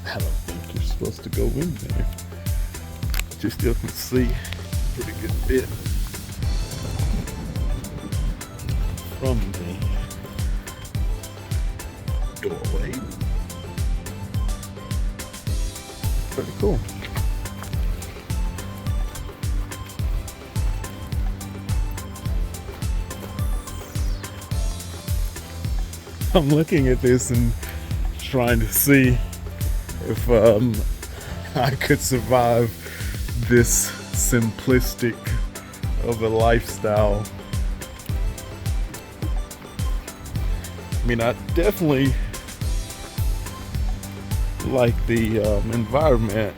I don't think you're supposed to go in there. But you still can see a pretty good bit from the doorway. Pretty cool. I'm looking at this and trying to see if I could survive this simplistic of a lifestyle. I mean, I definitely like the environment,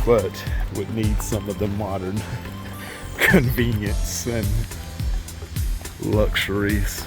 but would need some of the modern convenience and luxuries.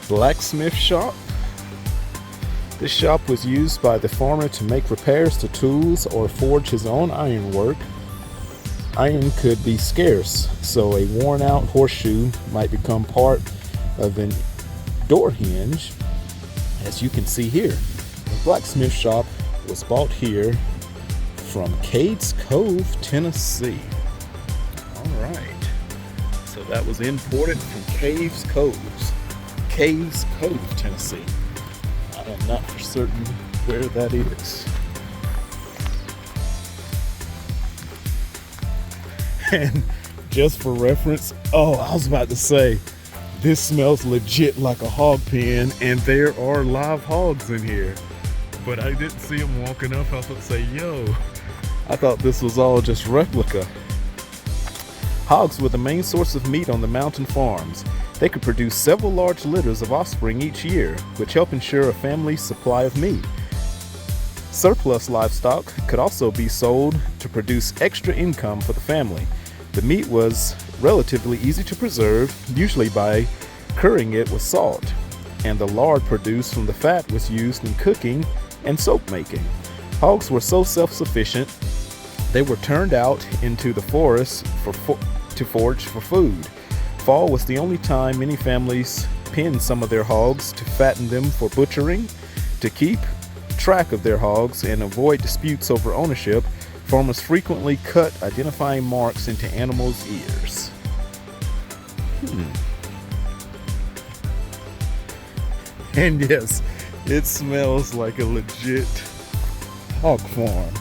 Blacksmith shop. This shop was used by the farmer to make repairs to tools or forge his own ironwork. Iron could be scarce, so a worn out horseshoe might become part of a door hinge, as you can see here. The blacksmith shop was bought here from Cades Cove, Tennessee. All right. So that was imported from Cades Cove, Tennessee. I am not for certain where that is. And just for reference, oh, I was about to say, this smells legit like a hog pen, and there are live hogs in here. But I didn't see them walking up. I was about to say, yo, I thought this was all just replica. Hogs were the main source of meat on the mountain farms. They could produce several large litters of offspring each year, which helped ensure a family's supply of meat. Surplus livestock could also be sold to produce extra income for the family. The meat was relatively easy to preserve, usually by curing it with salt, and the lard produced from the fat was used in cooking and soap making. Hogs were so self-sufficient, they were turned out into the forest to forage for food. Fall was the only time many families pinned some of their hogs to fatten them for butchering. To keep track of their hogs and avoid disputes over ownership, farmers frequently cut identifying marks into animals' ears. And yes, it smells like a legit hog farm,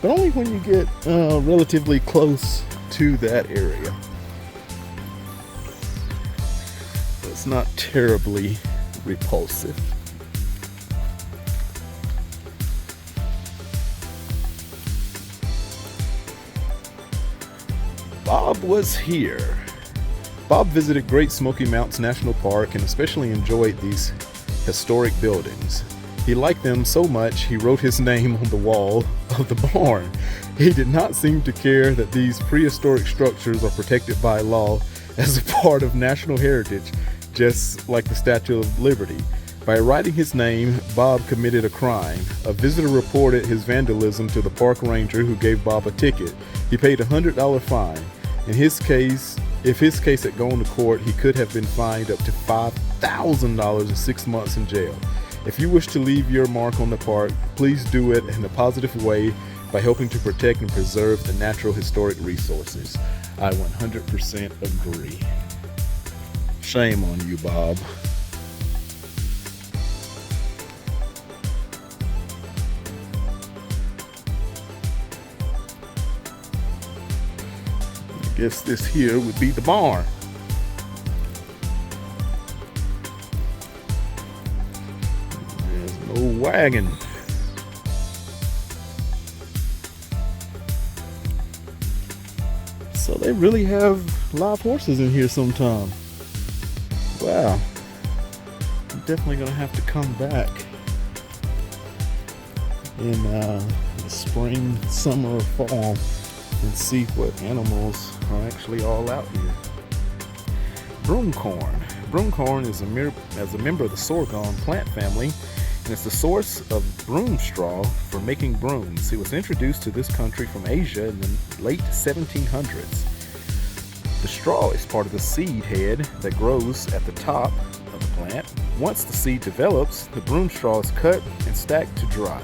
but only when you get relatively close to that area. So it's not terribly repulsive. Bob was here. Bob visited Great Smoky Mountains National Park and especially enjoyed these historic buildings. He liked them so much he wrote his name on the wall of the barn. He did not seem to care that these prehistoric structures are protected by law as a part of national heritage, just like the Statue of Liberty. By writing his name, Bob committed a crime. A visitor reported his vandalism to the park ranger, who gave Bob a ticket. He paid a $100 fine. In his case, if his case had gone to court, he could have been fined up to $5,000 and 6 months in jail. If you wish to leave your mark on the park, please do it in a positive way by helping to protect and preserve the natural historic resources. I 100% agree. Shame on you, Bob. I guess this here would be the barn. There's no wagon. So they really have live horses in here sometime. Wow. I'm definitely gonna have to come back in the spring, summer, or fall and see what animals are actually all out here. Broomcorn. Broomcorn is a member of the sorghum plant family, and it's the source of broom straw for making brooms. It was introduced to this country from Asia in the late 1700s. The straw is part of the seed head that grows at the top of the plant. Once the seed develops, the broom straw is cut and stacked to dry.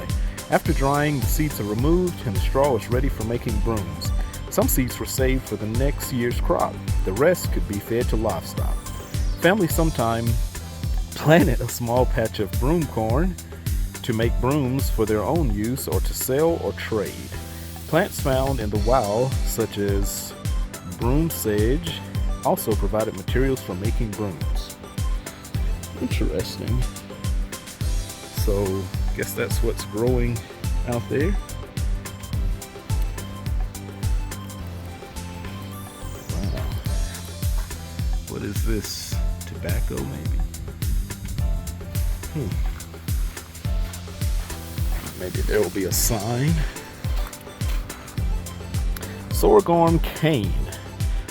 After drying, the seeds are removed and the straw is ready for making brooms. Some seeds were saved for the next year's crop. The rest could be fed to livestock. Families sometimes planted a small patch of broom corn to make brooms for their own use or to sell or trade. Plants found in the wild, such as broom sedge, also provided materials for making brooms. Interesting. So, guess that's what's growing out there. Wow. What is this? Tobacco, maybe? Maybe there will be a sign. Sorghum cane.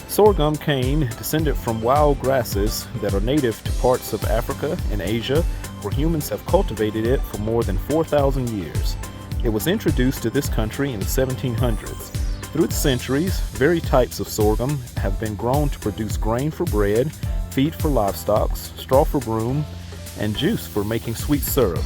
Sorghum cane descended from wild grasses that are native to parts of Africa and Asia, where humans have cultivated it for more than 4,000 years. It was introduced to this country in the 1700s. Through the centuries, various types of sorghum have been grown to produce grain for bread, feed for livestock, straw for broom, and juice for making sweet syrup.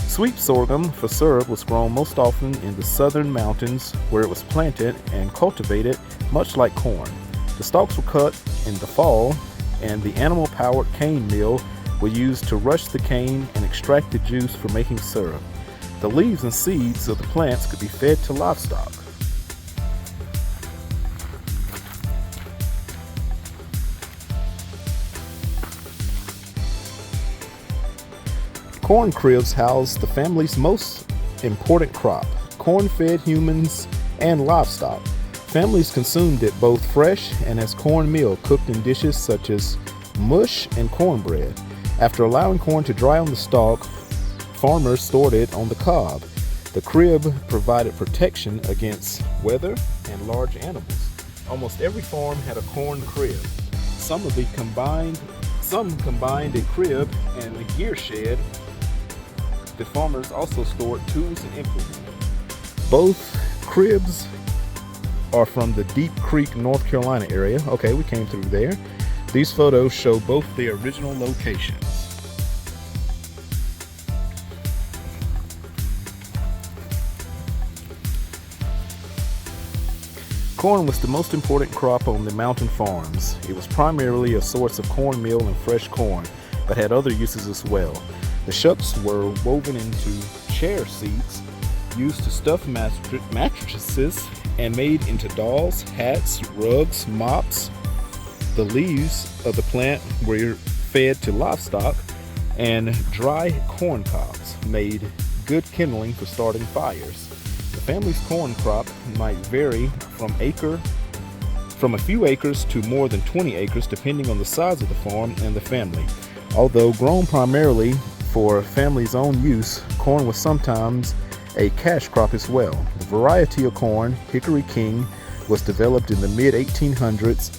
Sweet sorghum for syrup was grown most often in the southern mountains, where it was planted and cultivated much like corn. The stalks were cut in the fall, and the animal-powered cane mill was used to rush the cane and extract the juice for making syrup. The leaves and seeds of the plants could be fed to livestock. Corn cribs house the family's most important crop. Corn fed humans and livestock. Families consumed it both fresh and as cornmeal cooked in dishes such as mush and cornbread. After allowing corn to dry on the stalk, farmers stored it on the cob. The crib provided protection against weather and large animals. Almost every farm had a corn crib. Some combined a crib and a gear shed. The farmers also stored tools and implements. Both cribs are from the Deep Creek, North Carolina area. Okay, we came through there. These photos show both their original locations. Corn was the most important crop on the mountain farms. It was primarily a source of cornmeal and fresh corn, but had other uses as well. The shucks were woven into chair seats, used to stuff mattresses, and made into dolls, hats, rugs, mops. The leaves of the plant were fed to livestock, and dry corn cobs made good kindling for starting fires. The family's corn crop might vary from a few acres to more than 20 acres depending on the size of the farm and the family. Although grown primarily for family's own use, corn was sometimes a cash crop as well. The variety of corn, Hickory King, was developed in the mid-1800s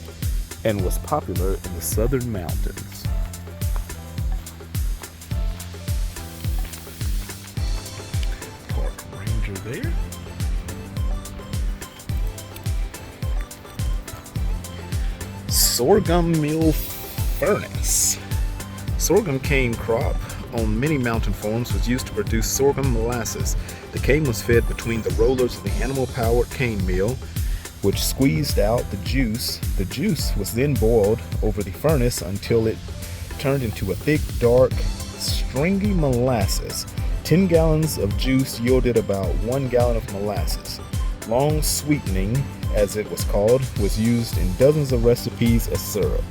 and was popular in the southern mountains. Park ranger there. Sorghum mill furnace. Sorghum cane crop on many mountain farms was used to produce sorghum molasses. The cane was fed between the rollers of the animal-powered cane mill, which squeezed out the juice. The juice was then boiled over the furnace until it turned into a thick, dark, stringy molasses. 10 gallons of juice yielded about 1 gallon of molasses. Long sweetening, as it was called, was used in dozens of recipes as syrup.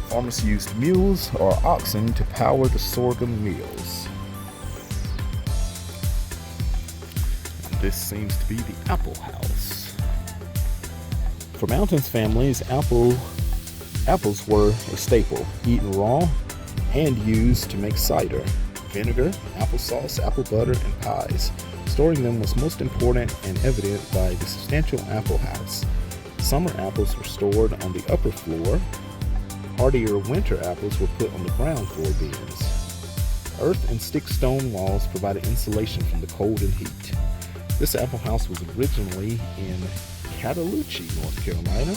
Farmers used mules or oxen to power the sorghum mills. This seems to be the apple house. For mountains families, apples were a staple, eaten raw and used to make cider, vinegar, applesauce, apple butter, and pies. Storing them was most important and evident by the substantial apple house. Summer apples were stored on the upper floor. Hardier winter apples were put on the ground floor bins. Earth and stick stone walls provided insulation from the cold and heat. This apple house was originally in Oconaluftee, North Carolina.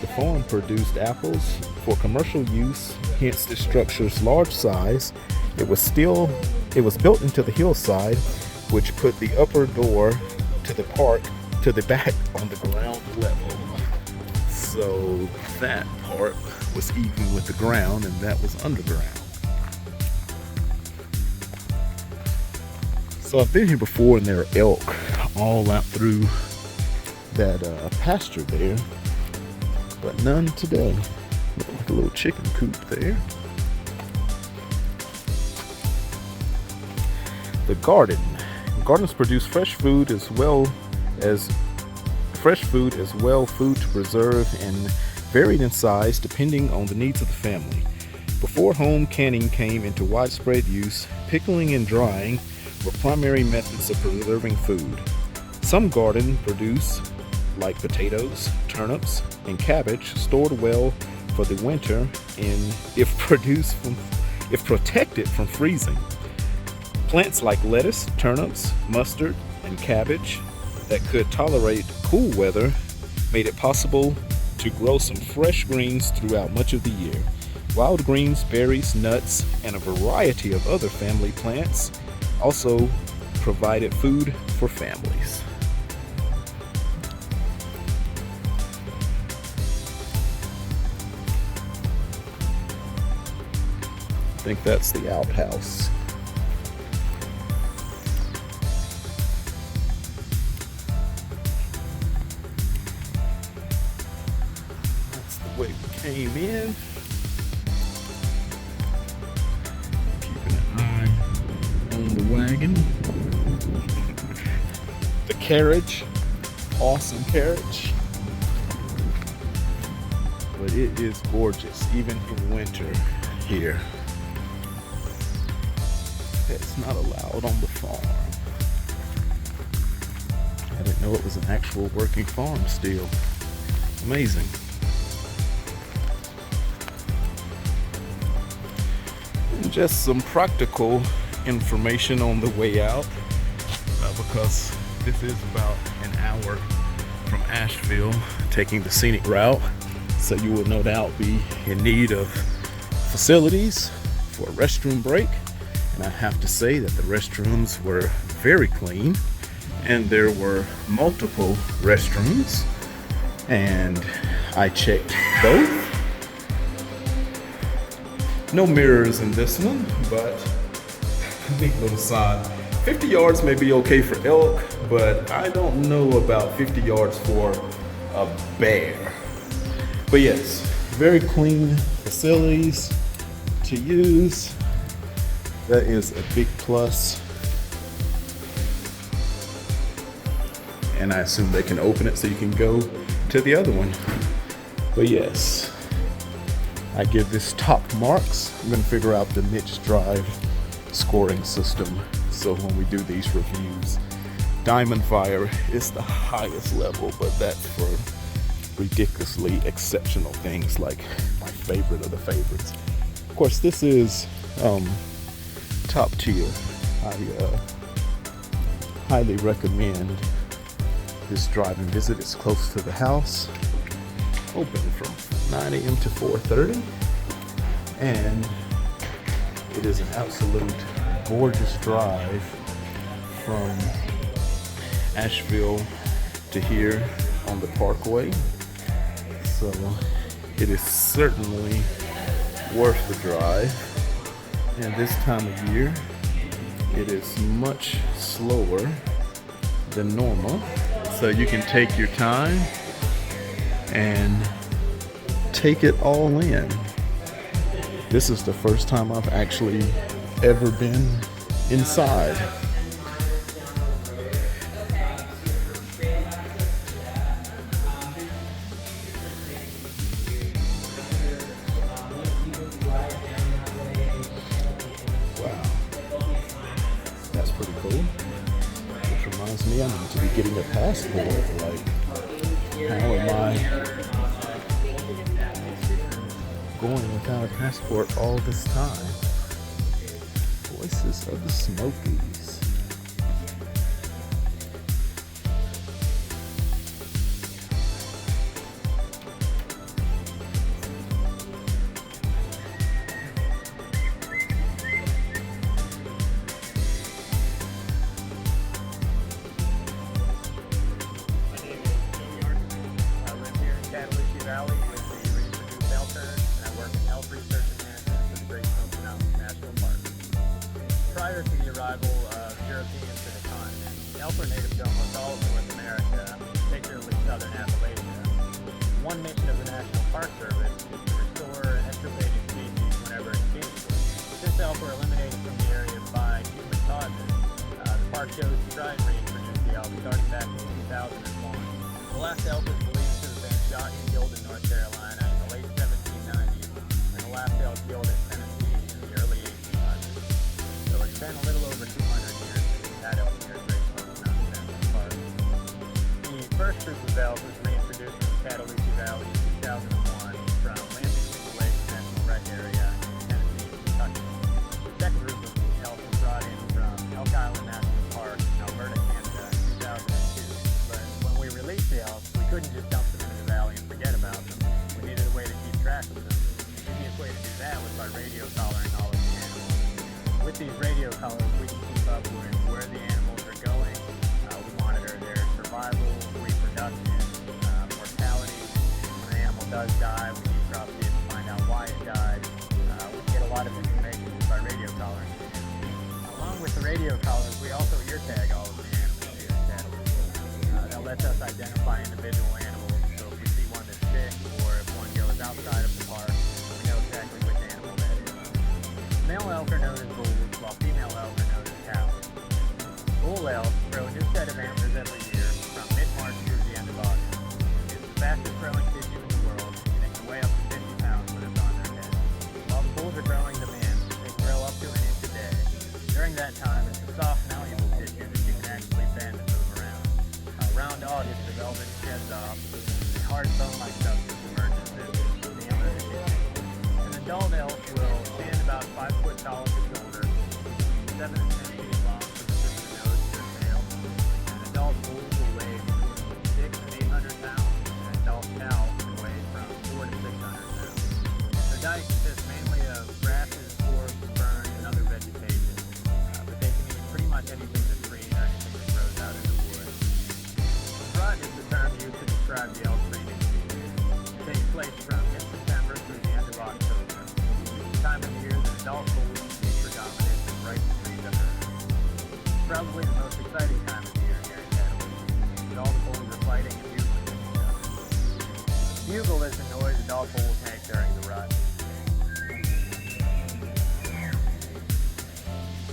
The farm produced apples for commercial use, hence the structure's large size. It was built into the hillside, which put the upper door to the park to the back on the ground level. So that part was even with the ground, and that was underground. So I've been here before, and there are elk all out through that pasture there, but none today. Look like a little chicken coop there. The garden. Gardens produce fresh food as well, food to preserve, and varied in size depending on the needs of the family. Before home canning came into widespread use, pickling and drying were primary methods of preserving food. Some garden produce, like potatoes, turnips, and cabbage, stored well for the winter and if protected from freezing. Plants like lettuce, turnips, mustard, and cabbage that could tolerate cool weather made it possible to grow some fresh greens throughout much of the year. Wild greens, berries, nuts, and a variety of other family plants also provided food for families. I think that's the outhouse. Way we came in. Keeping an eye on the wagon. The carriage. Awesome carriage. But it is gorgeous, even in winter here. It's not allowed on the farm. I didn't know it was an actual working farm still. Amazing. Just some practical information on the way out, because this is about an hour from Asheville, taking the scenic route, so you will no doubt be in need of facilities for a restroom break. And I have to say that the restrooms were very clean, and there were multiple restrooms, and I checked both. No mirrors in this one, but neat little side. 50 yards may be okay for elk, but I don't know about 50 yards for a bear. But yes, very clean facilities to use. That is a big plus. And I assume they can open it so you can go to the other one. But yes, I give this top marks. I'm gonna figure out the niche drive scoring system. So when we do these reviews, Diamond Fire is the highest level, but that's for ridiculously exceptional things like my favorite of the favorites. Of course, this is top tier. I highly recommend this drive and visit. It's close to the house, open from 9 a.m. to 4:30, and it is an absolute gorgeous drive from Asheville to here on the Parkway. So it is certainly worth the drive. And this time of year, it is much slower than normal. So you can take your time and take it all in. This is the first time I've actually ever been inside. Wow, that's pretty cool. Which reminds me, I need to be getting a passport. Like, how am I going without a passport all this time? Voices of the Smokies. Valley with the reintroduced elk herd, and I work in elk research and management for the Great Oconaluftee National Park. Prior to the arrival of Europeans to the continent, elk were native to almost all of North America, particularly southern Appalachia. One mission of the National Park Service is to restore extirpated species whenever extinct. Since elk were eliminated from the area by human causes, the park chose to try and reintroduce the elk starting back in 2001. The last elk was believed to have been shot and killed in North Carolina in the late 1790s, and the last elk killed in Tennessee in the early 1800s. So it's been a little over 200 years since we had elk here at Great Oconaluftee National Park. The first group of elk was reintroduced from Oconaluftee Valley in 2001 from Lansing Lake National Rec Area in Tennessee and Kentucky. The second group of elk was brought in from Elk Island National Park in Alberta, Canada in 2002. But when we released the elk, we couldn't just dump them into the valley and forget about them. We needed a way to keep track of them. The easiest way to do that was by radio collaring all of the animals. With these radio collars, we can keep up with where the animals are going. We monitor their survival, reproduction, mortality. When an animal does die, we keep track to find out why it died. We get a lot of information just by radio collaring. Along with the radio collars, we also ear tag all of the animals here in Oconaluftee. That lets us identify individual animals, so if we see one that's sick or if one goes outside of the park, we know exactly which animal that is. Male elk are known as bulls, while female elk are known as cows. Bull elk grow a new set of antlers every year from mid-March through the end of August. It's the fastest growing tissue in the world, and it can weigh up to 50 pounds when it's on their head. While the bulls are growing them in, they can grow up to an inch a day. During that time, it's a soft, malleable tissue that you can actually bend and move around. Around August, the velvet sheds off, and hard bone-like substance emerges as the antler is tissue. An adult elk will stand about 5 foot tall at the shoulder, 7 to 10 feet long from the tip of the nose to the tail. An adult bull will weigh between 600 and 800 pounds, and an adult cow can weigh from 400 to 600 pounds. Their diet consists mainly of grasses, forbs, ferns, and other vegetation, but they can eat pretty much anything that's green or anything that grows out in the woods. Rut is the term used to describe the elk breeding season. It takes place from mid-September through the end of October. The time of the year that adult bulls is predominant and right between the herd. It's probably the most exciting time of the year here in Oconaluftee, with all the bulls are fighting and bugling at each other. Bugle is the noise adult bulls make during the rut.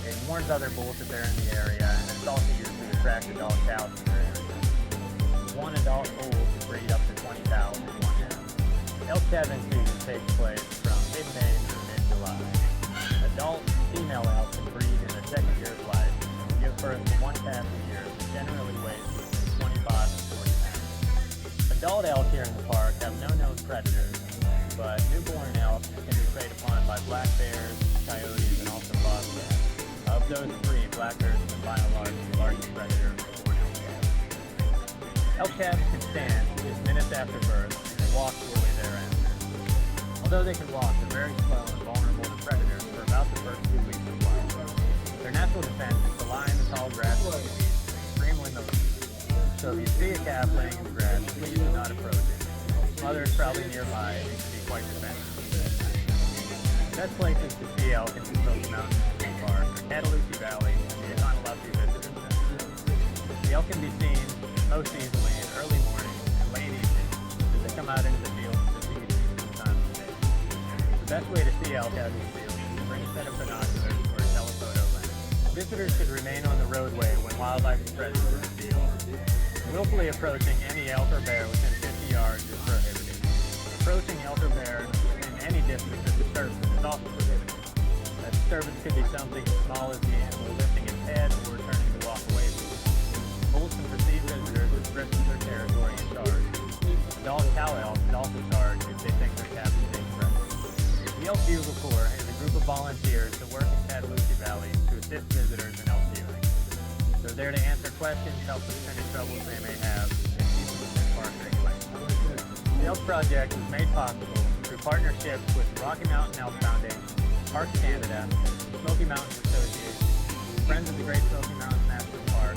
It warns other bulls that they're in the area, and it's also used to attract adult cows in their area. One adult bull can breed up to 20 cows in one head. Elk calving season takes place from mid-May through mid-July. Adult female elk can breed second year of life and will give birth to one calf a year that generally weighs between 25 and 40 pounds. Adult elk here in the park have no known predators, but newborn elk can be preyed upon by black bears, coyotes, and also bobcats. Of those three, black bears have been by and large the largest predator of newborn elk calves. Elk calves can stand just minutes after birth and walk shortly thereafter. Although they can walk, they're very slow and vulnerable to predators for about the first 2 weeks of life. Their natural defense is to lie in the tall grass and scream when those. So if you see a calf laying in the grass, please do not approach it. Others probably nearby and can be quite defensive. The best places to see elk in the Smoky Mountains National Park are Oconaluftee Valley and the Oconaluftee Visitor Center. The elk can be seen most easily in early morning and late evening as they come out into the fields to feed at times of day. The best way to see elk out in the field is to bring a set of binoculars or a telephoto lens. Visitors should remain on the roadway when wildlife is present in the field. Willfully approaching any elk or bear within 50 yards is prohibited. Approaching elk or bear in any distance of disturbance is also prohibited. That disturbance could be something as small as the animal lifting its head or turning to walk away from it. Bulls can perceive visitors as threats to their territory and charge. Adult cow elk can also charge if they think their calf is being threatened. The Elk Bugle Corps is a group of volunteers that work in Oconaluftee Valley to assist visitors in elk viewing. They're there to answer questions, help with any troubles they may have, and keep them within park regulations. The Elk Project was made possible through partnerships with the Rocky Mountain Elk Foundation, Parks Canada, Smoky Mountains Association, Friends of the Great Smoky Mountains National Park,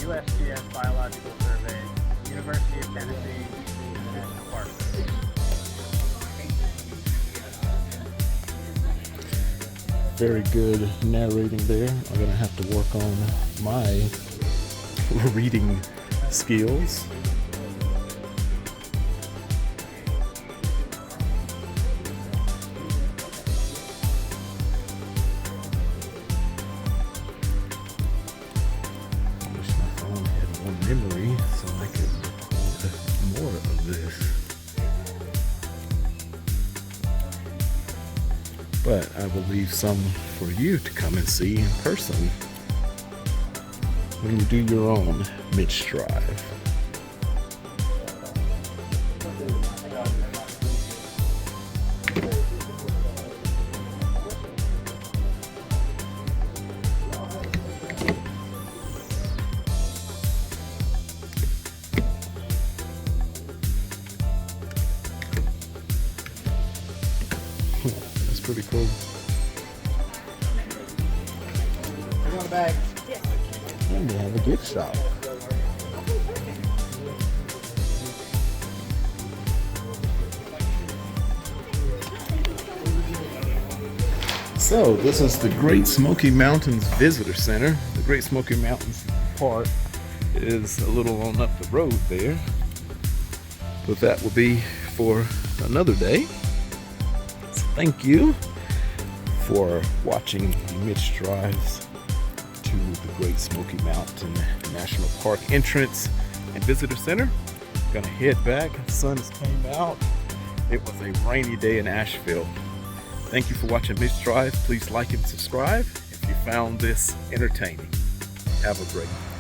USGS Biological Survey, University of Tennessee, and the National Park Service. Very good narrating there. I'm gonna have to work on my reading skills. I wish my phone had more memory so I could record more of this. But I will leave some for you to come and see in person when you do your own Mitch Drive. That's pretty cool. You want a bag? And they have a gift shop. So this is the Great Smoky Mountains Visitor Center. The Great Smoky Mountains Park is a little on up the road there. But that will be for another day. So thank you for watching the Mitch Drives to the Great Smoky Mountain National Park entrance and visitor center. Gonna head back. The sun has came out. It was a rainy day in Asheville. Thank you for watching Mitch Drive. Please like and subscribe if you found this entertaining. Have a great day.